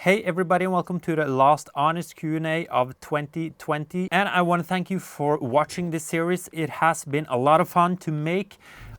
Hey everybody, and welcome to the last honest Q&A of 2020. And I want to thank you for watching this series. It has been a lot of fun to make.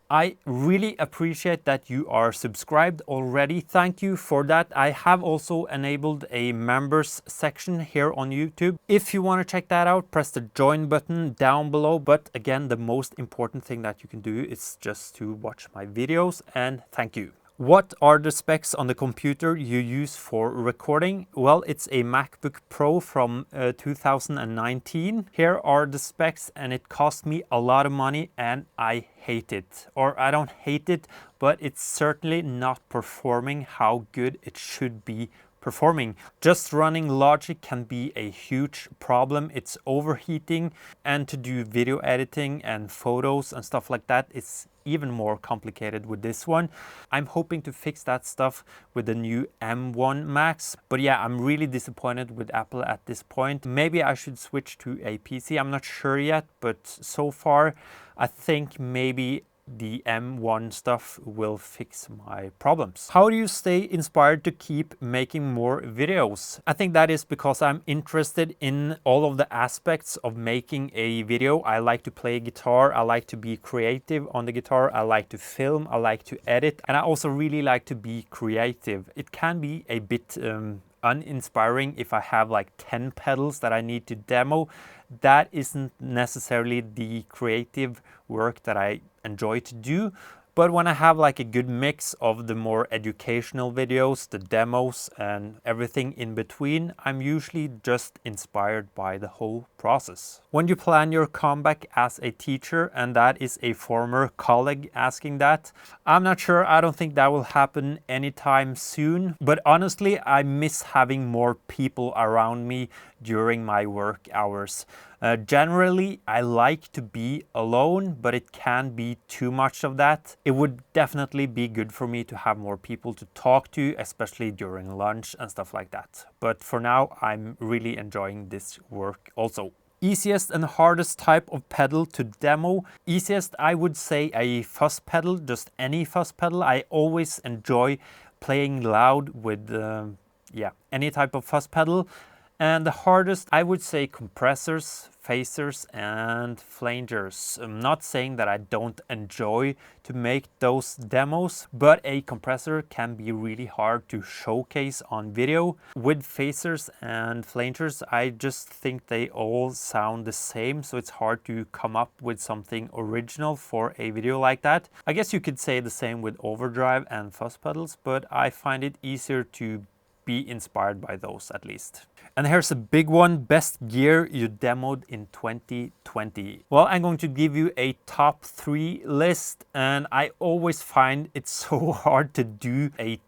I really appreciate that you are subscribed already. Thank you for that. I have also enabled a members section here on YouTube. If you want to check that out, press the join button down below. But again, the most important thing that you can do is just to watch my videos, and thank you. What are the specs on the computer you use for recording? Well, it's a MacBook Pro from 2019. Here are the specs, and it cost me a lot of money and I hate it. Or I don't hate it, but it's certainly not performing how good it should be performing. Just running Logic can be a huge problem. It's overheating, and to do video editing and photos and stuff like that, it's even more complicated with this one. I'm hoping to fix that stuff with the new M1 Max. But yeah, I'm really disappointed with Apple at this point. Maybe I should switch to a PC. I'm not sure yet, but so far I think maybe the M1 stuff will fix my problems. How do you stay inspired to keep making more videos? I think that is because I'm interested in all of the aspects of making a video. I like to play guitar, I like to be creative on the guitar, I like to film, I like to edit, and I also really like to be creative. It can be a bit uninspiring if I have like 10 pedals that I need to demo. That isn't necessarily the creative work that I enjoy to do. But when I have like a good mix of the more educational videos, the demos, and everything in between, I'm usually just inspired by the whole process. When you plan your comeback as a teacher, and that is a former colleague asking that, I'm not sure. I don't think that will happen anytime soon. But honestly, I miss having more people around me during my work hours. Generally, I like to be alone, but it can be too much of that. It would definitely be good for me to have more people to talk to, especially during lunch and stuff like that. But for now, I'm really enjoying this work also. Easiest and hardest type of pedal to demo. Easiest, I would say a fuzz pedal, just any fuzz pedal. I always enjoy playing loud with any type of fuzz pedal. And the hardest, I would say compressors, phasers, and flangers. I'm not saying that I don't enjoy to make those demos, but a compressor can be really hard to showcase on video. With phasers and flangers, I just think they all sound the same, so it's hard to come up with something original for a video like that. I guess you could say the same with overdrive and fuzz pedals, but I find it easier to be inspired by those at least. And here's a big one: best gear you demoed in 2020. Well, I'm going to give you a top 3 list, and I always find it so hard to do a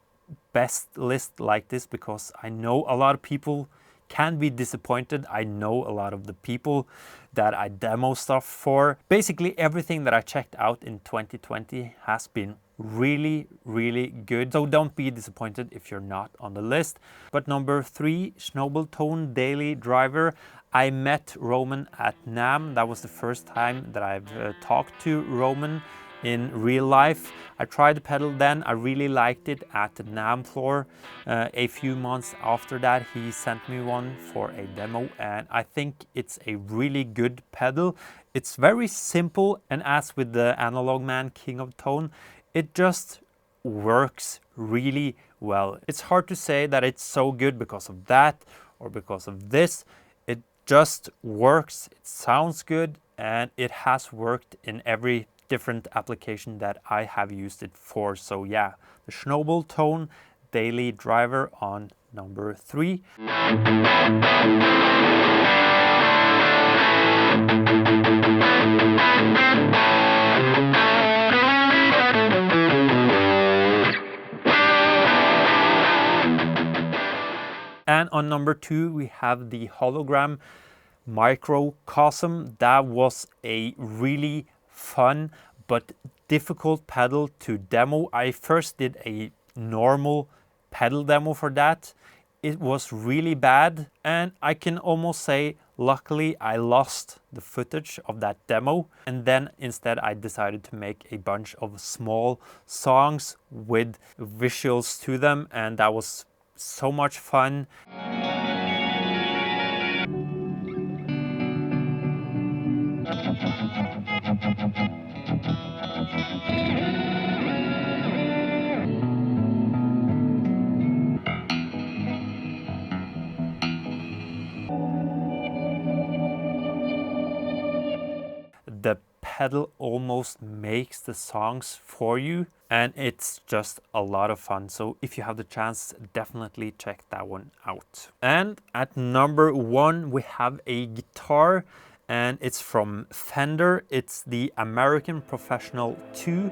best list like this because I know a lot of people can be disappointed. I know a lot of the people that I demo stuff for. Basically everything that I checked out in 2020 has been really good, so don't be disappointed if you're not on the list. But number 3, Snowball Daily Driver. I met Roman at NAMM. That was the first time that I've talked to Roman in real life. I tried the pedal then, I really liked it at the NAMM floor. A few months after that, he sent me one for a demo, and I think it's a really good pedal. It's very simple, and as with the Analog Man King of Tone, it just works really well. It's hard to say that it's so good because of that or because of this. It just works, it sounds good, and it has worked in every different application that I have used it for. So yeah, the Snowball Daily Driver on number 3. And on number 2, we have the Hologram Microcosm. That was a really fun but difficult pedal to demo. I first did a normal pedal demo for that. It was really bad, and I can almost say luckily I lost the footage of that demo, and then instead I decided to make a bunch of small songs with visuals to them, and that was so much fun. The pedal almost makes the songs for you, and it's just a lot of fun. So if you have the chance, definitely check that one out. And at number 1 we have a guitar, and it's from Fender. It's the American Professional 2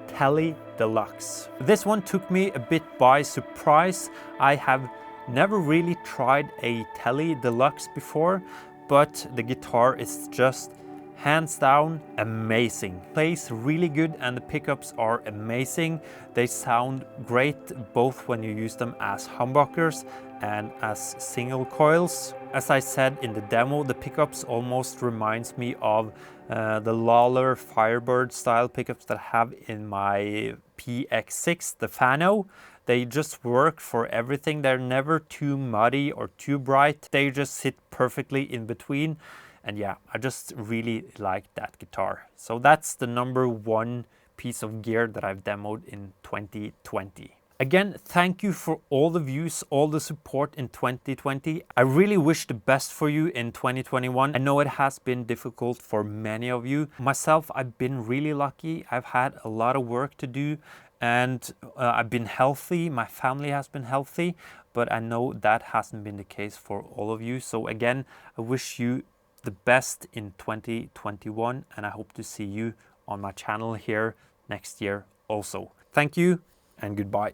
Tele Deluxe. This one took me a bit by surprise. I have never really tried a Tele Deluxe before, but the guitar is just hands down amazing. Plays really good, and the pickups are amazing. They sound great both when you use them as humbuckers and as single coils. As I said in the demo, the pickups almost reminds me of the Lawler Firebird style pickups that I have in my PX6, the Fano. They just work for everything. They're never too muddy or too bright. They just sit perfectly in between. And yeah, I just really like that guitar. So that's the number 1 piece of gear that I've demoed in 2020. Again, thank you for all the views, all the support in 2020. I really wish the best for you in 2021. I know it has been difficult for many of you. Myself, I've been really lucky. I've had a lot of work to do, and I've been healthy. My family has been healthy, but I know that hasn't been the case for all of you. So again, I wish you the best in 2021, and I hope to see you on my channel here next year also. Thank you and goodbye.